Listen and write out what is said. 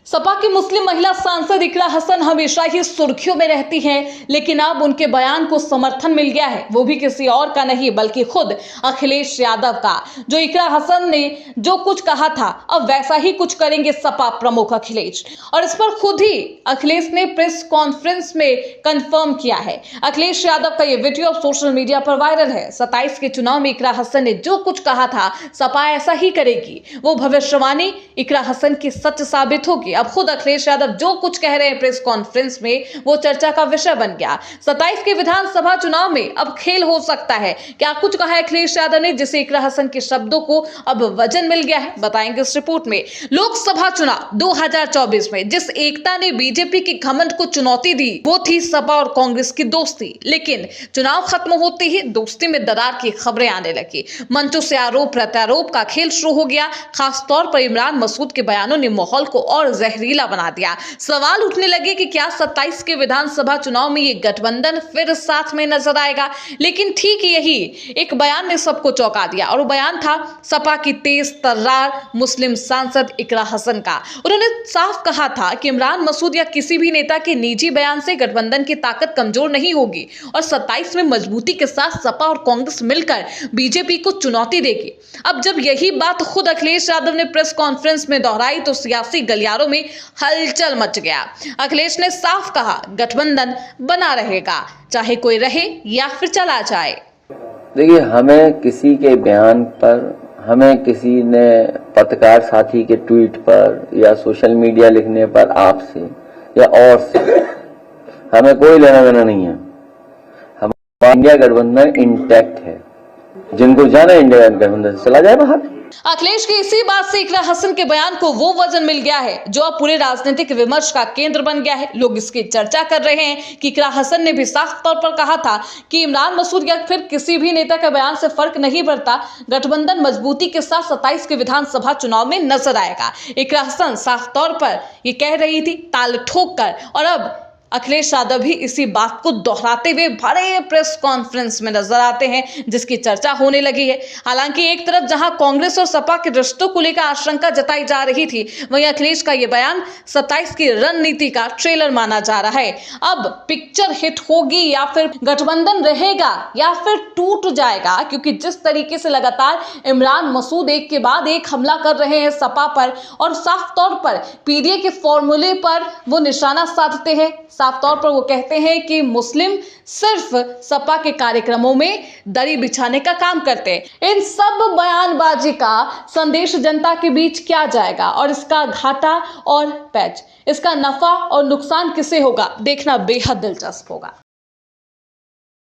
सपा की मुस्लिम महिला सांसद इकरा हसन हमेशा ही सुर्खियों में रहती हैं, लेकिन अब उनके बयान को समर्थन मिल गया है, वो भी किसी और का नहीं बल्कि खुद अखिलेश यादव का। जो इकरा हसन ने जो कुछ कहा था अब वैसा ही कुछ करेंगे सपा प्रमुख अखिलेश, और इस पर खुद ही अखिलेश ने प्रेस कॉन्फ्रेंस में कंफर्म किया है। अखिलेश यादव का ये वीडियो अब सोशल मीडिया पर वायरल है। 27 के चुनाव में इकरा हसन ने जो कुछ कहा था सपा ऐसा ही करेगी, वो भविष्यवाणी इकरा हसन की सच साबित होगी। अब खुद अखिलेश यादव जो कुछ कह रहे हैं प्रेस कॉन्फ्रेंस में वो चर्चा का विषय बन गया। 27 के विधानसभा चुनाव में अब खेल हो सकता है। क्या कुछ कहा है अखिलेश यादव ने जिसे इकरा हसन के शब्दों को अब वजन मिल गया है, बताएंगे इस रिपोर्ट में। लोकसभा चुनाव 2024 में जिस एकता ने बीजेपी के घमंड को चुनौती दी वो थी सपा और कांग्रेस की दोस्ती, लेकिन चुनाव खत्म होते ही दोस्ती में दरार की खबरें आने लगी। मंचों से आरोप प्रत्यारोप का खेल शुरू हो गया। खासतौर पर इमरान मसूद के बयानों ने माहौल को और जहरीला बना दिया। सवाल उठने लगे कि क्या 27 के विधानसभा चुनाव में ये गठबंधन फिर साथ में नजर आएगा। लेकिन ठीक यही एक बयान ने सबको चौंका दिया, और वो बयान था सपा की तेज तर्रार मुस्लिम सांसद इकरा हसन का। उन्होंने साफ कहा था कि इमरान मसूद या किसी भी नेता के निजी बयान से गठबंधन की ताकत कमजोर नहीं होगी, और 27 में मजबूती के साथ सपा और कांग्रेस मिलकर बीजेपी को चुनौती देगी। अब जब यही बात खुद अखिलेश यादव ने प्रेस कॉन्फ्रेंस में दोहराई तो सियासी गलियारों में हलचल मच गया। अखिलेश ने साफ कहा गठबंधन बना रहेगा, चाहे कोई रहे या फिर चला जाए। देखिए, हमें किसी के बयान पर, हमें किसी ने पत्रकार साथी के ट्वीट पर या सोशल मीडिया लिखने पर आपसे या और से हमें कोई लेना देना नहीं है। हमारा इंडिया गठबंधन इंटैक्ट है। जिनको जाना इंडिया गठबंधन से चला जाए बाहर। अखिलेश की इसी बात से इकरा हसन के बयान को वो वजन मिल गया है जो अब पूरे राजनीतिक विमर्श का केंद्र बन गया है। लोग इसकी चर्चा कर रहे हैं कि इकरा हसन ने भी साफ तौर पर कहा था कि इमरान मसूद या फिर किसी भी नेता के बयान से फर्क नहीं पड़ता, गठबंधन मजबूती के साथ 27 के विधानसभा चुनाव में नजर आएगा। इकरा हसन साफ तौर पर ये कह रही थी ताल ठोक कर, और अब अखिलेश यादव भी इसी बात को दोहराते हुए बड़े प्रेस कॉन्फ्रेंस में नजर आते हैं जिसकी चर्चा होने लगी है। हालांकि एक तरफ जहां कांग्रेस और सपा के रिश्तों को लेकर आशंका जताई जा रही थी, वहीं अखिलेश का यह बयान 27 की रणनीति का ट्रेलर माना जा रहा है। अब पिक्चर हिट होगी या फिर गठबंधन रहेगा या फिर टूट जाएगा, क्योंकि जिस तरीके से लगातार इमरान मसूद एक के बाद एक हमला कर रहे हैं सपा पर, और साफ तौर पर पीडीए के फॉर्मूले पर वो निशाना साधते हैं। साफ तौर पर वो कहते हैं कि मुस्लिम सिर्फ सपा के कार्यक्रमों में दरी बिछाने का काम करते हैं। इन सब बयानबाजी का संदेश जनता के बीच क्या जाएगा, और इसका घाटा और पैच, इसका नफा और नुकसान किसे होगा, देखना बेहद दिलचस्प होगा।